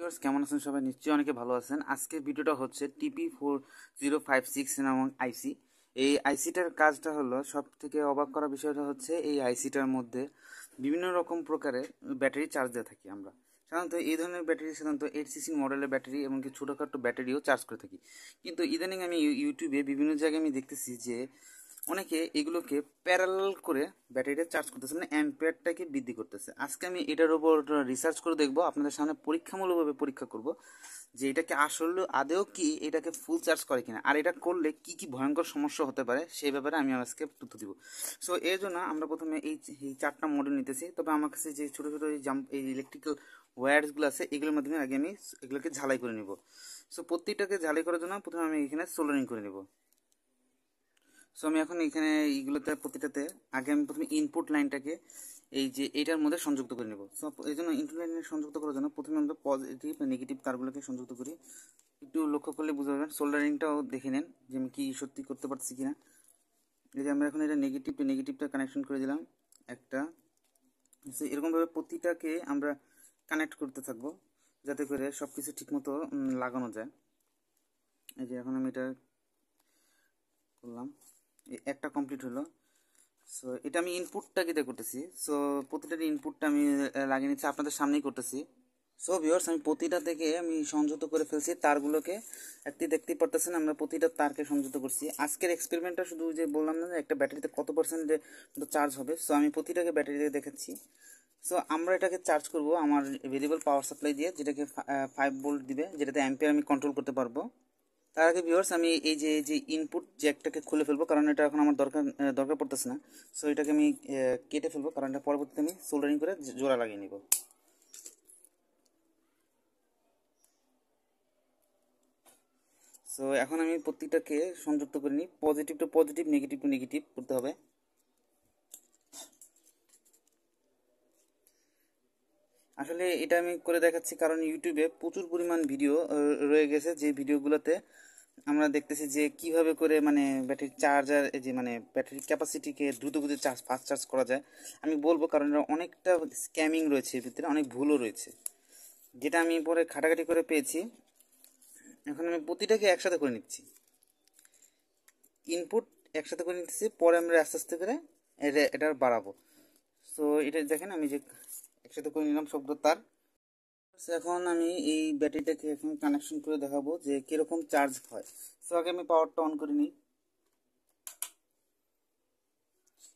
Viewers কেমন আছেন সবাই? নিশ্চয়ই অনেকে ভালো আছেন। আজকের ভিডিওটা হচ্ছে TP4056 নামক আইসি। এই আইসিটার কাজটা হলো, সব থেকে অবাক করা বিষয়টা হচ্ছে এই আইসিটার মধ্যে বিভিন্ন রকম প্রকারের ব্যাটারি চার্জ দিয়ে থাকি আমরা। সাধারণত এই ধরনের ব্যাটারি সাধারণত 8cc মডেলের ব্যাটারি, এমনকি ছোটোখাটো ব্যাটারিও চার্জ করে থাকি। কিন্তু ইদানিং আমি ইউটিউবে বিভিন্ন জায়গায় আমি দেখতেছি যে অনেকে এগুলোকে প্যারালাল করে ব্যাটারিটা চার্জ করতেছে, মানে অ্যাম্পিয়ারটাকে বৃদ্ধি করতেছে। আজকে আমি এটার উপর রিসার্চ করে দেখবো, আপনাদের সামনে পরীক্ষামূলকভাবে পরীক্ষা করব যে এটাকে আসলে আদেও কি এটাকে ফুল চার্জ করে কিনা, আর এটা করলে কি কি ভয়ঙ্কর সমস্যা হতে পারে সেই ব্যাপারে আমি আজকে তথ্য দিব। সো এর জন্য আমরা প্রথমে এই চারটা মডেল নিতেছি। তবে আমার কাছে যে ছোটো ছোটো এই ইলেকট্রিক্যাল ওয়্যারসগুলো আছে, এগুলোর মাধ্যমে আগে আমি এগুলোকে ঝালাই করে নিব। সো প্রত্যেকটাকে ঝালাই করার জন্য প্রথমে আমি এখানে সোল্ডারিং করে নিব। সো আমি এখন এখানে এইগুলোতে প্রতিটাতে আগে আমি প্রথমে ইনপুট লাইনটাকে এই যে এইটার মধ্যে সংযুক্ত করে নেব। সো এই জন্য ইনপুট লাইনে সংযুক্ত করার জন্য প্রথমে আমরা পজিটিভ নেগেটিভ তারগুলোকে সংযুক্ত করি। একটু লক্ষ্য করলে বুঝতে পারবেন, সোল্ডারিংটাও দেখে নেন যে আমি কি সত্যি করতে পারছি কিনা। এই যে আমরা এখন এটা নেগেটিভটা কানেকশন করে দিলাম একটা। সো এরকমভাবে প্রতিটাকে আমরা কানেক্ট করতে থাকবো যাতে করে সব কিছু ঠিকমতো লাগানো যায়। এই যে এখন আমি এটা করলাম, একটা কমপ্লিট হলো। সো এটা আমি ইনপুটটা কেটে করতেছি। সো প্রতিটার ইনপুটটা আমি লাগিয়ে নিচ্ছি, আপনাদের সামনেই করতেছি। সো ভিউয়ার্স আমি প্রতিটা থেকে আমি সংযুক্ত করে ফেলছি তারগুলোকে। একটি দেখতেই পারতেছেন আমরা প্রতিটা তারকে সংযুক্ত করছি। আজকের এক্সপেরিমেন্টটা শুধু যে বললাম না যে একটা ব্যাটারিতে কত পার্সেন্টে চার্জ হবে, সো আমি প্রতিটাকে ব্যাটারিতে দেখাচ্ছি। সো আমরা এটাকে চার্জ করব আমার ভেরিয়েবল পাওয়ার সাপ্লাই দিয়ে, যেটাকে 5 ভোল্ট দিবে, যেটাতে অ্যাম্পিয়ার আমি কন্ট্রোল করতে পারবো। তার আগে ভিউয়ার্স আমি এই যে ইনপুট জ্যাকটাকে খুলে ফেলবো, কারণ এটা এখন আমার দরকার পড়তেছে না। সো এটাকে আমি কেটে ফেলবো, কারণ এটা পরবর্তীতে আমি সোল্ডারিং করে জোড়া লাগিয়ে নিব। সো এখন আমি প্রত্যেকটাকে সংযুক্ত করে নিই, positive to positive, negative to negative করতে হবে। আসলে এটা আমি করে দেখাচ্ছি কারণ ইউটিউবে প্রচুর পরিমাণ ভিডিও রয়ে গেছে, যে ভিডিওগুলোতে আমরা দেখতেছি যে কিভাবে করে মানে ব্যাটারি চার্জার, যে মানে ব্যাটারি ক্যাপাসিটিকে দ্রুত গতিতে ফাস্ট চার্জ করা যায়। আমি বলবো কারণ এটা অনেকটা স্ক্যামিং রয়েছে, এর ভিতরে অনেক ভুলও রয়েছে, যেটা আমি পরে ঘাটাঘাটি করে পেয়েছি। এখন আমি প্রতিটাকে একসাথে করে নিচ্ছি, ইনপুট একসাথে করে নিতেছি, পরে আমরা আস্তে আস্তে করে এটা বাড়াবো। সো এটা দেখেন আমি যে একসাথে করে নিলাম সবগুলো তার। এখন আমি এই ব্যাটারিটাকে এখন কানেকশন করে দেখাবো যে কিরকম চার্জ হয়। সো আগে আমি পাওয়ারটা অন করে নিই।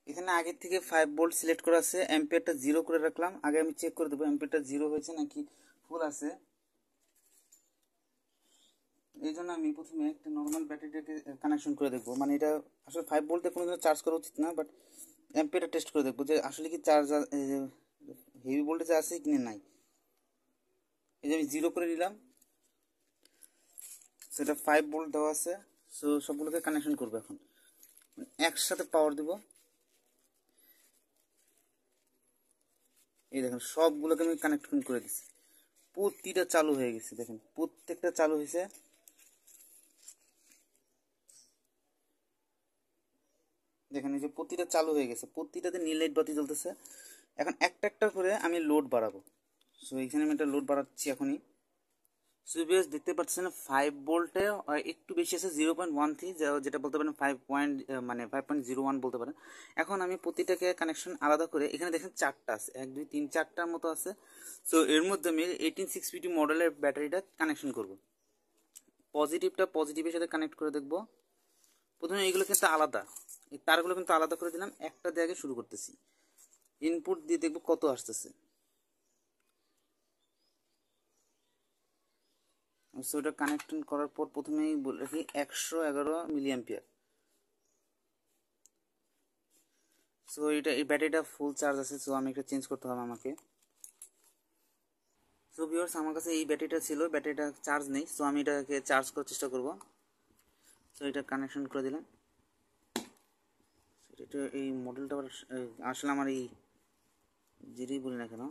এখানে আগের থেকে 5 ভোল্ট সিলেক্ট করা আছে, অ্যাম্পিয়ারটা 0 করে রাখলাম। আগে আমি চেক করে দেবো অ্যাম্পিয়ারটা 0 হয়েছে নাকি ফুল আছে। এই জন্য আমি প্রথমে একটা নর্মাল ব্যাটারিটাকে কানেকশন করে দেখবো, মানে এটা আসলে 5 ভোল্টে কোনো চার্জ করা উচিত না, বাট অ্যাম্পিয়ারটা টেস্ট করে দেখবো যে আসলে কি চার্জ হেভি ভোল্টেজ আছে কি নাই। এই যে আমি 0 করে নিলাম, সেটা 5 ভোল্ট দেওয়া আছে। সো সবগুলোকে কানেকশন করবো এখন, একসাথে পাওয়ার দেব। এই দেখেন সবগুলোকে আমি কানেকশন করে দিচ্ছি, প্রতিটা চালু হয়ে গেছে, দেখেন প্রত্যেকটা চালু হয়েছে। দেখেন এই যে প্রতিটা চালু হয়ে গেছে, প্রতিটাতে নীল লাইট বাতি জ্বলতেছে। এখন একটা একটা করে আমি লোড বাড়াবো। সো এখানে আমি একটা লোড বাড়াচ্ছি এখনই। সুবিএস দেখতে পাচ্ছেন 5 ভোল্টে একটু বেশি আছে, 0.13, যেটা বলতে পারেন 5 মানে 5.01 বলতে পারেন। এখন আমি প্রতিটাকে কানেকশন আলাদা করে, এখানে দেখেন চারটা আছে, 1 2 3 4টার মতো আছে। সো এর মধ্যে আমি 18650 মডেলের ব্যাটারিটা কানেকশন করব। পজিটিভটা পজিটিভের সাথে কানেক্ট করে দেখব। প্রথমে এইগুলো কিন্তু আলাদা, এই তারগুলো কিন্তু আলাদা করে দিলাম, একটা দিয়ে আগে শুরু করতেছি। ইনপুট দিয়ে দেখব কত আসতেছে। সো এটা কানেকশন করার পর প্রথমেই বলে রাখি 111 মিলি অ্যাম্পিয়ার। সো এটা এই ব্যাটারিটা ফুল চার্জ আছে, সো আমি এটা চেঞ্জ করতে হবে আমাকে। সো ভিউয়ার্স আমার কাছে এই ব্যাটারিটা ছিল, ব্যাটারিটা চার্জ নেই, সো আমি এটাকে চার্জ করার চেষ্টা করব। সো এটা কানেকশন করে দিলাম। এটা এই মডেলটা আসলে আমার এই যেটাই বলি না কেন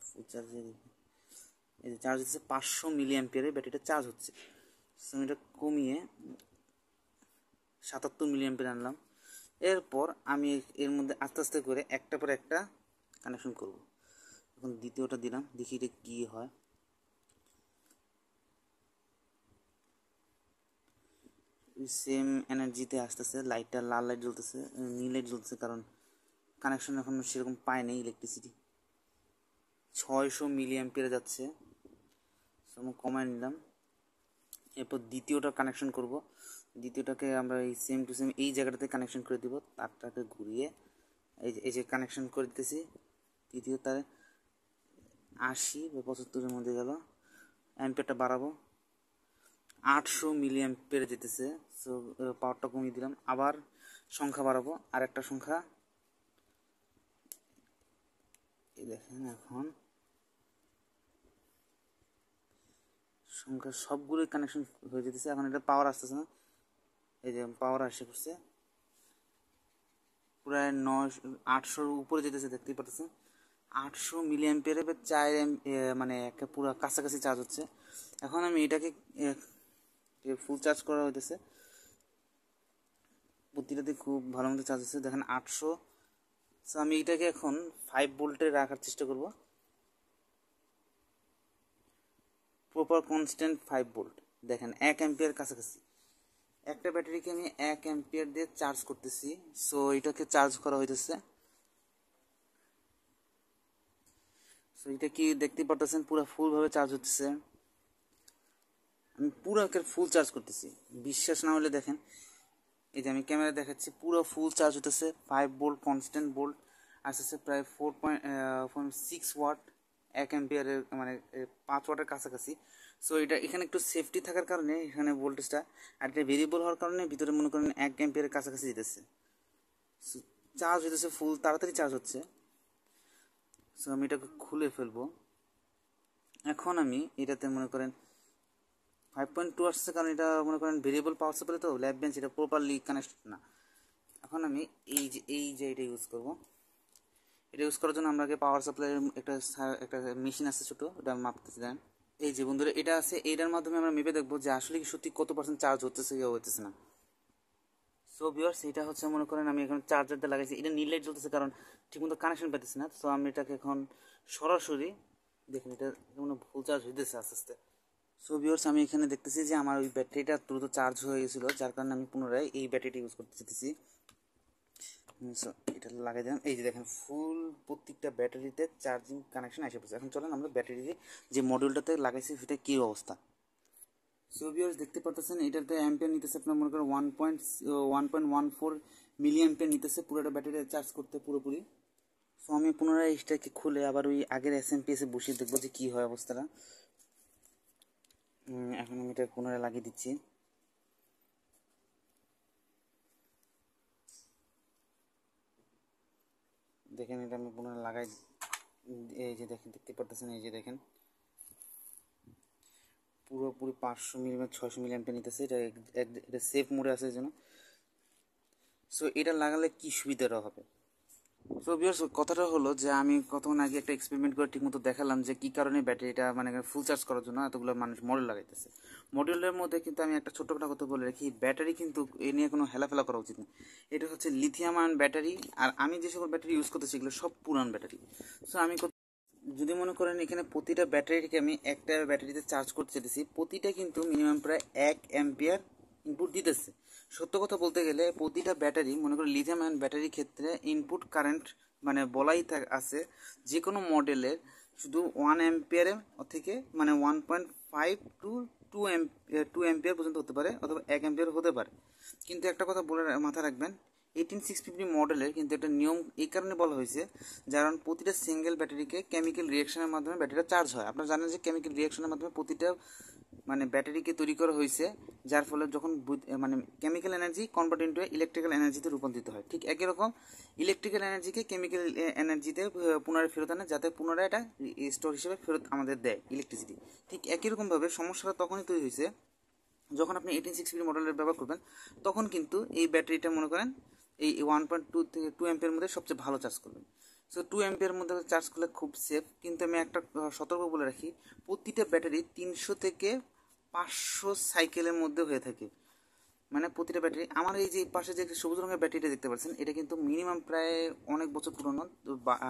ফুল চার্জ, এই যে চার্জ হচ্ছে 500 মিলি অ্যাম্পিয়ারের ব্যাটারিটা চার্জ হচ্ছে। সো আমি এটা কমিয়ে 77 মিলি অ্যাম্পিয়ার আনলাম। এরপর আমি এর মধ্যে আস্তে আস্তে করে একটা পর একটা কানেকশন করব। এখন দ্বিতীয়টা দিলাম, দেখি এটা কী হয়। সেম এনার্জিতে আসতেছে। লাইটটা লাল লাইট জ্বলতেছে, নীল লাইট জ্বলতেছে, কারণ কানেকশন এখন সেরকম পায় নেই ইলেকট্রিসিটি। 600 মিলি অ্যাম্পিয়ারে যাচ্ছে, আমি কমায় নিলাম। এরপর দ্বিতীয়টা কানেকশন করব। দ্বিতীয়টাকে আমরা এই সেম টু সেম এই জায়গাটাতে কানেকশন করে দিব, তারটাকে ঘুরিয়ে এই যে কানেকশন করে দিতেছি। তৃতীয় তারে 80 বা 75-এর মধ্যে গেল। অ্যাম্পিয়ারটা বাড়াবো, 800 মিলি অ্যাম্পিয়ারে যেতেছে। সো পাওয়ারটা কমিয়ে দিলাম। আবার সংখ্যা বাড়াবো, আর একটা সংখ্যা এই দেখেন। এখন সংখ্যা সবগুলোই কানেকশন হয়ে যেতেছে। এখন এটা পাওয়ার আসতেছে না, এই যে পাওয়ার আসে করছে, প্রায় 800-র উপরে যেতেছে, দেখতেই পাচ্ছেন। 800 মিলি অ্যাম্পিয়ারে 4 মানে একটা পুরো কাছাকাছি চার্জ হচ্ছে। এখন আমি এটাকে ফুল চার্জ করা হইতেছে, প্রতিটাতে খুব ভালো মতো চার্জ হচ্ছে। দেখেন 800। সো আমি এটাকে এখন 5 ভোল্টে রাখার চেষ্টা করব, প্রপার কনস্ট্যান্ট 5 ভোল্ট। দেখেন 1 অ্যাম্পিয়ার কাছাকাছি। একটা ব্যাটারিকে আমি 1 অ্যাম্পিয়ার দিয়ে চার্জ করতেছি। সো এটাকে চার্জ করা হইতেছে। সো এটা কি দেখতে পারতেছেন, পুরো ফুলভাবে চার্জ হচ্ছে। আমি পুরো ফুল চার্জ করতেছি, বিশ্বাস না হলে দেখেন, এই যে আমি ক্যামেরা দেখাচ্ছি, পুরো ফুল চার্জ হতেছে। 5 ভোল্ট কনস্ট্যান্ট ভোল্ট আসতেছে, প্রায় 4.6 ওয়াট, 1 অ্যাম্পিয়ারের মানে 5 ওয়াটের কাছাকাছি। সো এটা এখানে একটু সেফটি থাকার কারণে এখানে ভোল্টেজটা, আর এটা ভেরিয়েবল হওয়ার কারণে ভিতরে মনে করেন 1 অ্যাম্পিয়ারের কাছাকাছি যেতেছে। চার্জ হইতেছে, ফুল তাড়াতাড়ি চার্জ হচ্ছে। সো আমি এটাকে খুলে ফেলবো। এখন আমি এটাতে মনে করেন 5.2 আসছে, কারণ এটা মনে করেন ভেরিয়েবল পাওয়ার সাপ্লাই, তো ল্যাব বেঞ্চ, এটা প্রপারলি কানেক্ট না। এখন আমি এই যে এটা ইউজ করব। এটা ইউজ করার জন্য আমরা আগে পাওয়ার সাপ্লাইয়ের একটা মেশিন আছে ছোটো, ওটা মাপতেছি। দেন এই যে বন্ধুরা এটা আছে, এইটার মাধ্যমে আমরা মেপে দেখবো যে আসলে কি সত্যি কত পার্সেন্ট চার্জ হতেছে কি হতেছে না। সো ভিউয়ার্স, এটা হচ্ছে মনে করেন আমি এখন চার্জারটা লাগাইছি, এটা নীল লাইট জ্বলতেছে কারণ ঠিকমতো কানেকশন পাইতেছি না। সো আমি এটাকে এখন সরাসরি দেখুন, এটা মানে ফুল চার্জ হইতেছে আস্তে আস্তে। সো ভিউয়ার্স, আমি এখানে দেখতেছি যে আমার ওই ব্যাটারিটা দ্রুত চার্জ হয়ে গেছিলো, যার কারণে আমি পুনরায় এই ব্যাটারিটা ইউজ করতে চাইতেছি। সো এটা লাগাই দিলাম। এই যে দেখেন ফুল প্রত্যেকটা ব্যাটারিতে চার্জিং কানেকশন এসে পড়ছে। এখন চলেন আমরা ব্যাটারির যে মডিউলটাতে লাগাইছি সেটা কী অবস্থা। সো ভিউয়ার্স, দেখতে পাচ্ছেন এটাতে অ্যাম্পিয়ার নিতেছে আপনার মনে করেন 1.14 মিলি অ্যাম্পিয়ার নিতেছে পুরোটা ব্যাটারি চার্জ করতে পুরোপুরি। সো আমি পুনরায় এটাকে খুলে আবার ওই আগের এসএমপিএসে বসিয়ে দেখবো যে কী হয় অবস্থাটা। এখন আমি এটা পুনরায় লাগিয়ে দিচ্ছি। দেখেন এটা আমি পুনরায় লাগাই, এই যে দেখেন, দেখতে পারতেছেন, এই যে দেখেন পুরোপুরি 500 মিলি 600 মিলি অ্যাম্পিয়ার নিতেছে। এটা সেফ মোডে আছে এই জন্য। সো এটা লাগালে কি সুবিধাটা হবে। সো ভিউয়ার্স, কথাটা হলো যে আমি কতক্ষণ আগে একটা এক্সপেরিমেন্ট করে ঠিকমতো দেখালাম যে কী কারণে ব্যাটারিটা মানে ফুল চার্জ করার জন্য এতগুলো মানুষ মডেল লাগাইতেছে। মডেলের মধ্যে কিন্তু আমি একটা ছোট্ট কথা বলে রাখি, ব্যাটারি কিন্তু এ নিয়ে কোনো হেলাফেলা করা উচিত না। এটা হচ্ছে লিথিয়াম আয়ন ব্যাটারি, আর আমি যে সকল ব্যাটারি ইউজ করতেছি এগুলো সব পুরান ব্যাটারি। সো আমি যদি মনে করেন এখানে প্রতিটা ব্যাটারিকে আমি একটা ব্যাটারিতে চার্জ করতে চাইতেছি, প্রতিটা কিন্তু মিনিমাম প্রায় 1 অ্যাম্পিয়ার ইনপুট দিতেছে। সত্য কথা বলতে গেলে প্রতিটা ব্যাটারি মনে করেন লিথিয়াম আয়ন ব্যাটারির ক্ষেত্রে ইনপুট কারেন্ট মানে বলাই আছে যে কোনো মডেলের শুধু 1 অ্যাম্পিয়ারের থেকে মানে 1.5 টু 2 অ্যাম্পিয়ার পর্যন্ত হতে পারে, অথবা 1 অ্যাম্পিয়ার হতে পারে। কিন্তু একটা কথা বলে মাথায় রাখবেন, 18650 মডেলের কিন্তু একটা নিয়ম এই কারণে বলা হয়েছে, কারণ প্রতিটা সিঙ্গেল ব্যাটারিকে কেমিক্যাল রিয়াকশনের মাধ্যমে ব্যাটারিটা চার্জ হয়। আপনারা জানেন যে কেমিক্যাল রিয়াকশনের মাধ্যমে প্রতিটা মানে ব্যাটারিকে তৈরি করা হয়েছে, যার ফলে যখন মানে chemical energy convert into electrical এনার্জিতে রূপান্তরিত হয়। ঠিক একই রকম ইলেকট্রিক্যাল এনার্জিকে কেমিক্যাল এনার্জিতে পুনরায় ফেরত আনে, যাতে পুনরায় এটা স্টোর হিসেবে ফেরত আমাদের দেয় ইলেকট্রিসিটি। ঠিক একই রকমভাবে সমস্যাটা তখনই তৈরি হয়েছে যখন আপনি 18650 মডেলের ব্যবহার করবেন, তখন কিন্তু এই ব্যাটারিটা মনে করেন এই 1.2 থেকে 2 অ্যাম্পিয়ার মধ্যে সবচেয়ে ভালো চার্জ করবেন। সো 2 অ্যাম্পিয়ার মধ্যে চার্জ করলে খুব সেফ। কিন্তু আমি একটা সতর্ক বলে রাখি, প্রতিটা ব্যাটারি 300 থেকে 500 সাইকেলের মধ্যে হয়ে থাকে। মানে প্রতিটা ব্যাটারি, আমার এই যে পাশে যে সবুজ রঙের ব্যাটারিটা দেখতে পাচ্ছেন, এটা কিন্তু মিনিমাম প্রায় অনেক বছর পুরনো,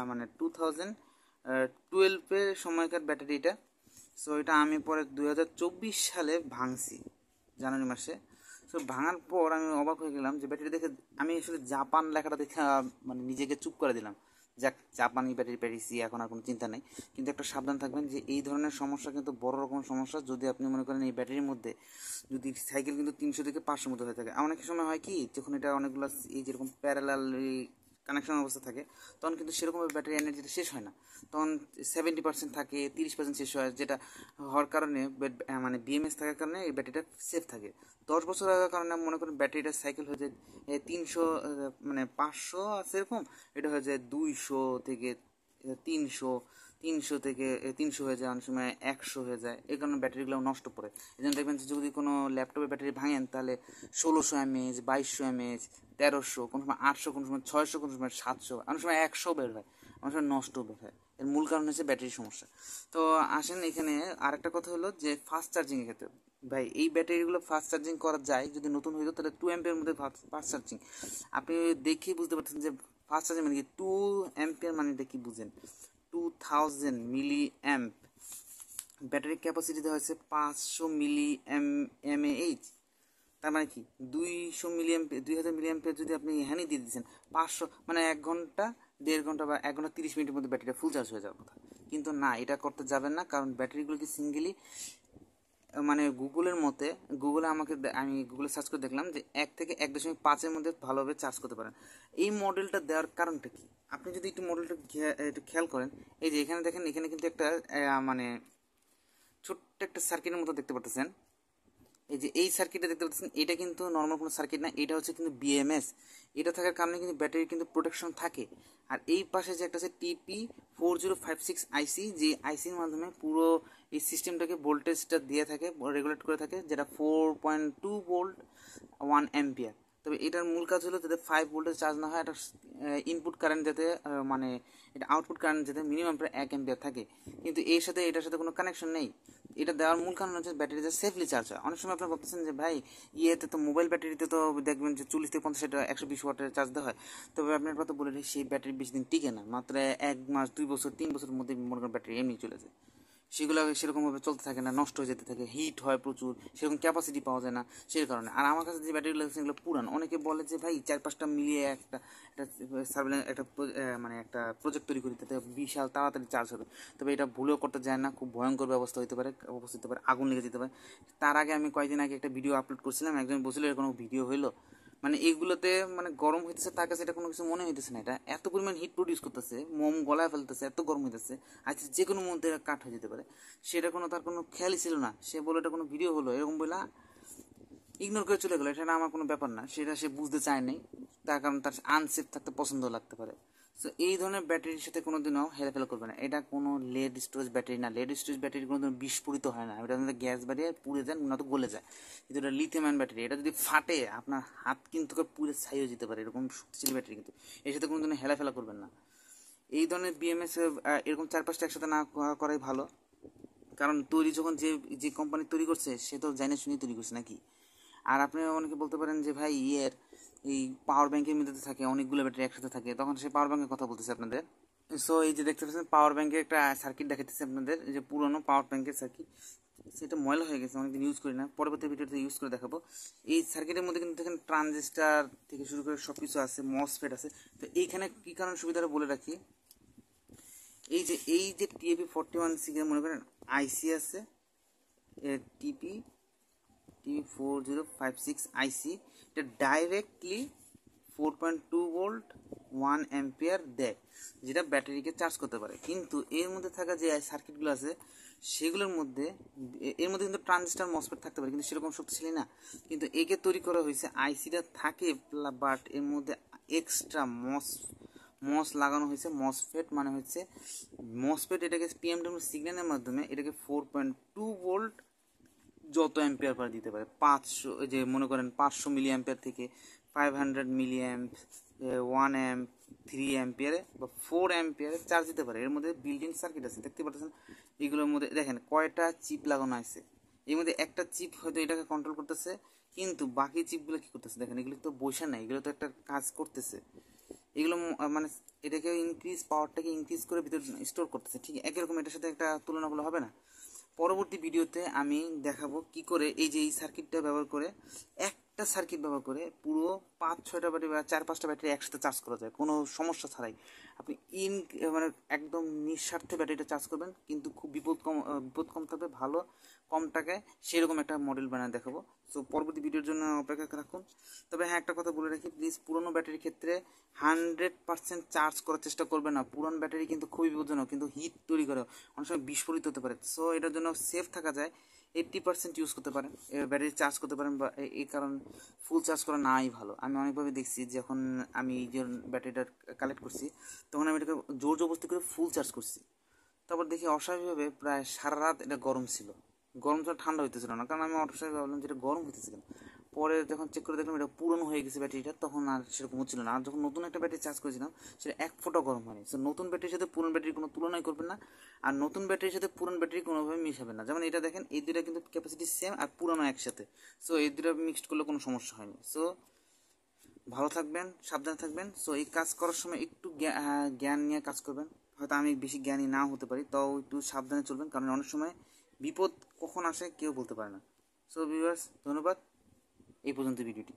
মানে 2012-এর সময়কার ব্যাটারি এটা। সো এটা আমি পরে 2024 সালে ভাঙছি, জানুয়ারি মাসে। সো ভাঙার পর আমি অবাক হয়ে গেলাম যে ব্যাটারি দেখে আমি আসলে জাপান লেখাটা দেখে মানে নিজেকে চুপ করে দিলাম। যাক, জাপানি ব্যাটারি পেয়েছি, এখন আর কোনো চিন্তা নেই। কিন্তু একটা সাবধান থাকবেন যে এই ধরনের সমস্যা কিন্তু বড় রকম সমস্যা। যদি আপনি মনে করেন এই ব্যাটারির মধ্যে যদি সাইকেল কিন্তু 300 থেকে 500 মতো হয়ে থাকে, অনেক সময় হয় কি যখন এটা অনেকগুলো এই যেরকম প্যারালাল কানেকশন অবস্থা থাকে তখন কিন্তু সেরকমভাবে ব্যাটারি এনার্জিটা শেষ হয় না। তখন 70% থাকে, 30% শেষ হয়, যেটা হওয়ার কারণে মানে বিএমএস থাকার কারণে এই ব্যাটারিটা সেফ থাকে। 10 বছর লাগার কারণে মনে করেন ব্যাটারিটা সাইকেল হয়ে যায় 300, মানে 500 আছে এরকম, এটা হয়ে যায় 200 থেকে 300, 300 থেকে 300 হয়ে যায়, অনেক সময় 100 হয়ে যায়। এই কারণে ব্যাটারিগুলো নষ্ট পড়ে। এই জন্য দেখবেন যে যদি কোনো ল্যাপটপের ব্যাটারি ভাঙেন তাহলে 1600 mAh, 2200 mAh, 1300, কোনো সময় 800, কোনো সময় 600, কোনো সময় 700, অনেক সময় 100 বের হয়, অনেক সময় নষ্ট বের হয়। এর মূল কারণ হচ্ছে ব্যাটারির সমস্যা। তো আসেন এখানে আরেকটা কথা হলো যে ফাস্ট চার্জিংয়ের ক্ষেত্রে ভাই এই ব্যাটারিগুলো ফাস্ট চার্জিং করা যায় যদি নতুন হইতো তাহলে 2 অ্যাম্পিয়ার মধ্যে ফাস্ট চার্জিং। আপনি দেখেই বুঝতে পারছেন যে ফাস্ট চার্জিং মানে কি, 2 অ্যাম্পিয়ার মানে এটা কি বুঝেন, 2000 মিলি অ্যাম্প। ব্যাটারি ক্যাপাসিটি দেওয়া হয়েছে 500 মিলি এমএএইচ। তার মানে কি 200 মিলি অ্যাম্পিয়ার, 2000 মিলি অ্যাম্পিয়ার যদি আপনি এখানেই দিয়ে দিচ্ছেন 500, মানে 1 ঘন্টা, 1.5 ঘন্টা বা 1 ঘন্টা 30 মিনিটের মধ্যে ব্যাটারিটা ফুল চার্জ হয়ে যাওয়ার কথা। কিন্তু না, এটা করতে যাবেন না, কারণ ব্যাটারিগুলোকে সিঙ্গেলি মানে গুগলের মতে, আমি গুগলে সার্চ করে দেখলাম যে 1 থেকে 1.5-এর মধ্যে ভালোভাবে চার্জ করতে পারেন। এই মডেলটা দেওয়ার কারণটা কি, আপনি যদি একটু মডেলটা একটু খেয়াল করেন, এই যে এখানে দেখেন, এখানে কিন্তু একটা মানে ছোট্ট একটা সার্কিটের মতো দেখতে পাচ্ছেন। এই যে এই সার্কিটটা দেখতে পাচ্ছেন, এটা কিন্তু নর্মাল কোনো সার্কিট না, এটা হচ্ছে কিন্তু বিএমএস। এটা থাকার কারণে কিন্তু ব্যাটারির কিন্তু প্রোটেকশন থাকে। আর এই পাশে যে একটা আছে TP4056 আইসি, যে আইসির মাধ্যমে পুরো এই সিস্টেমটাকে ভোল্টেজটা দিয়ে থাকে, রেগুলেট করে থাকে, যেটা 4.2 ভোল্ট 1 অ্যাম্পিয়ার। তবে এটার মূল কাজ হলো যাতে 5 ভোল্টেজ চার্জ না হয়, এটা ইনপুট কারেন্ট যাতে মানে এটা আউটপুট কারেন্ট যাতে মিনিমাম প্রায় 1 অ্যাম্পিয়ার থাকে। কিন্তু এটার সাথে কোনো কানেকশন নেই। এটা দেওয়ার মূল কারণ হচ্ছে ব্যাটারি যে সেফলি চার্জ হয়। অনেক সময় আপনারা ভাবতেছেন যে ভাই ইয়েতে তো মোবাইল ব্যাটারিতে তো দেখবেন যে 40 থেকে 50, 120 ওয়াটের চার্জ দেওয়া হয়। তবে আপনার কথা বলে সেই ব্যাটারি বেশি দিন টিকে না, মাত্র 1 মাস, 2 বছর, 3 বছরের মধ্যে মনে করেন ব্যাটারি এমনি চলে যায়। সেগুলো সেরকমভাবে চলতে থাকে না, নষ্ট হয়ে যেতে থাকে, হিট হয় প্রচুর, সেরকম ক্যাপাসিটি পাওয়া যায় না সেই কারণে। আর আমার কাছে যে ব্যাটারিগুলো আছে সেগুলো পুরান। অনেকে বলে যে ভাই 4-5টা মিলিয়ে একটা মানে একটা প্রজেক্ট তৈরি করি, তাতে বিশাল তাড়াতাড়ি চার্জ হবে। তবে এটা ভুলেও করতে যায় না, খুব ভয়ঙ্কর ব্যবস্থা হতে পারে, অবস্থা হতে পারে, আগুন লেগে যেতে পারে। তার আগে আমি কয়েকদিন আগে একটা ভিডিও আপলোড করছিলাম, একজন বলছিল এর কোনো ভিডিও হইলো, মানে এইগুলোতে মানে গরম হইতেছে, তার কাছে এটা কোনো কিছু মনে হইতেছে না, এটা এত পরিমাণ হিট প্রডিউস করতেছে, মোম গলায় ফেলতেছে, এত গরম হইতেছে, আচ্ছা যে কোনো মধ্যে কাট হয়ে যেতে পারে। সেটা কোনো তার কোনো খেয়ালই ছিল না, সে বলে এটা কোনো ভিডিও হলো, এরকম বলে ইগনোর করে চলে গেলো। এটা আমার কোনো ব্যাপার না, সেটা সে বুঝতে চায় নাই, তার কারণ তার আনসেফ থাকতে পছন্দ লাগতে পারে। সো এই ধরনের ব্যাটারির সাথে কোনোদিনও হেলাফেলা করবে না। এটা কোনো লেড স্টোরেজ ব্যাটারি না, লেড স্টোরেজ ব্যাটারি কোনোদিন বিস্ফোরিত হয় না, এটা গ্যাস বাড়িয়ে পুড়ে যায়, নয়তো গলে যায়। কিন্তু এটা লিথিয়াম আয়ন ব্যাটারি, এটা যদি ফাটে আপনার হাত কিন্তু পুড়ে ছাই হয়ে যেতে পারে, এরকম শক্তিশালী ব্যাটারি। কিন্তু এর সাথে কোনোদিনও হেলাফেলা করবেন না। এই ধরনের বিএমএস এরকম 4-5টা একসাথে না করাই ভালো, কারণ তৈরি যখন যে যে কোম্পানি তৈরি করছে সে তো জানে শুনেই তৈরি করছে নাকি। আর আপনি অনেকে বলতে পারেন যে ভাই এই পাওয়ার ব্যাংকের মধ্যে থাকে অনেকগুলো ব্যাটারি একসাথে থাকে, তখন সে পাওয়ার ব্যাংকের কথা বলতেছে আপনাদের। সো এই যে দেখতে পাচ্ছেন পাওয়ার ব্যাংকের একটা সার্কিট দেখাতেছে আপনাদের, এই যে পুরোনো পাওয়ার ব্যাংকের সার্কিট, সেটা ময়লা হয়ে গেছে, অনেকদিন ইউজ করি না, পরবর্তী ভিডিওতে ইউজ করে দেখাবো। এই সার্কিটের মধ্যে কিন্তু দেখেন ট্রানজিস্টার থেকে শুরু করে সব কিছু আছে, মসফেট আছে। তো এইখানে কী কারণ সুবিধাটা বলে রাখি, এই যে TP41 মনে করেন আইসি আছে, TP4056 আইসি, এটা ডাইরেক্টলি 4.2 ভোল্ট 1 অ্যাম্পিয়ার দেয়, যেটা ব্যাটারিকে চার্জ করতে পারে। কিন্তু এর মধ্যে থাকা যে সার্কিটগুলো আছে সেগুলোর মধ্যে এর মধ্যে কিন্তু ট্রানজিস্টার মসফেট থাকতে পারে, কিন্তু সেরকম শক্তিশালী না। কিন্তু একে তৈরি করা হয়েছে, আইসিটা থাকে, বাট এর মধ্যে এক্সট্রা মস লাগানো হয়েছে। মসফেট মানে হচ্ছে মসফেট, এটাকে পিএমডব্লিউ সিগন্যালের মাধ্যমে এটাকে 4.2 ভোল্ট যত অ্যাম্পিয়ার পার দিতে পারে, 500, যে মনে করেন 500 মিলি অ্যাম্পিয়ার থেকে 500 মিলি অ্যাম্প, 1 অ্যাম্প, 3 অ্যাম্পিয়ারে বা 4 অ্যাম্পিয়ারে চার্জ দিতে পারে। এর মধ্যে বিল্ডিং সার্কিট আছে, দেখতে পাচ্ছেন। এগুলোর মধ্যে দেখেন কয়টা চিপ লাগানো আছে, এর মধ্যে একটা চিপ হয়তো এটাকে কন্ট্রোল করতেছে, কিন্তু বাকি চিপগুলো কি করতেছে দেখেন, এগুলো তো বসে নাই, এগুলো তো একটা কাজ করতেছে। এগুলো মানে এটাকে পাওয়ারটাকে ইনক্রিজ করে ভিতরে স্টোর করতেছে, ঠিক একই এটার সাথে একটা তুলনা করলে হবে না। পরবর্তী ভিডিওতে আমি দেখাবো কি করে এই যে এই সার্কিটটা ব্যবহার করে একটা সার্কিট ব্যবহার করে পুরো 5-6টা ব্যাটারি বা 4-5টা ব্যাটারি একসাথে চার্জ করা যায় কোনো সমস্যা ছাড়াই। আপনি মানে একদম নিঃস্বার্থে ব্যাটারিটা চার্জ করবেন, কিন্তু খুব বিপদ কম থাকবে, ভালো কম টাকায় সেরকম একটা মডেল বানিয়ে দেখাবো। সো পরবর্তী ভিডিওর জন্য অপেক্ষা রাখুন। তবে হ্যাঁ, একটা কথা বলে রাখি, প্লিজ পুরোনো ব্যাটারির ক্ষেত্রে 100% চার্জ করার চেষ্টা করবে না। পুরনো ব্যাটারি কিন্তু খুবই বিপজ্জনক, কিন্তু হিট তৈরি করে, অনেক সময় বিস্ফোরিত হতে পারে। সো এটার জন্য সেফ থাকা যায় 80% ইউজ করতে পারেন, ব্যাটারি চার্জ করতে পারেন, বা এই কারণ ফুল চার্জ করা নাই ভালো। আমি অনেকভাবে দেখছি, যখন আমি যে ব্যাটারিটা কালেক্ট করছি তখন আমি এটাকে জোর জবরদস্তি করে ফুল চার্জ করছি। তারপর দেখি অস্বাভাবিকভাবে প্রায় সারা রাত এটা গরম ছিল, গরম ছিল, ঠান্ডা হইতেছিল না, কারণ আমি অস্বাভাবিক ভাবলাম যেটা গরম হইতেছে কেন। পরে যখন চেক করে দেখলাম এটা পুরনো হয়ে গেছে ব্যাটারিটা, তখন আর সেরকম হচ্ছিল না। আর যখন নতুন একটা ব্যাটারি চার্জ করেছিলাম সেটা এক ফোঁটা গরম হয়নি। সো নতুন ব্যাটারির সাথে পুরনো ব্যাটারির কোনো তুলনাই করবেন না, আর নতুন ব্যাটারির সাথে পুরনো ব্যাটারি কোনোভাবে মিশাবেন না। যেমন এটা দেখেন, এই দুটা কিন্তু ক্যাপাসিটি সেম আর পুরনো একসাথে। সো এই দুটা মিক্সড করলে কোনো সমস্যা হয়নি। সো ভালো থাকবেন, সাবধানে থাকবেন। সো এই কাজ করার সময় একটু জ্ঞান নিয়ে কাজ করবেন। হয়তো আমি বেশি জ্ঞানী নাও হতে পারি, তাও একটু সাবধানে চলবেন, কারণ অনেক সময় বিপদ কখন আসে কেউ বলতে পারে না। সো ভিউয়ার্স, ধন্যবাদ, এই পর্যন্ত ভিডিওটি।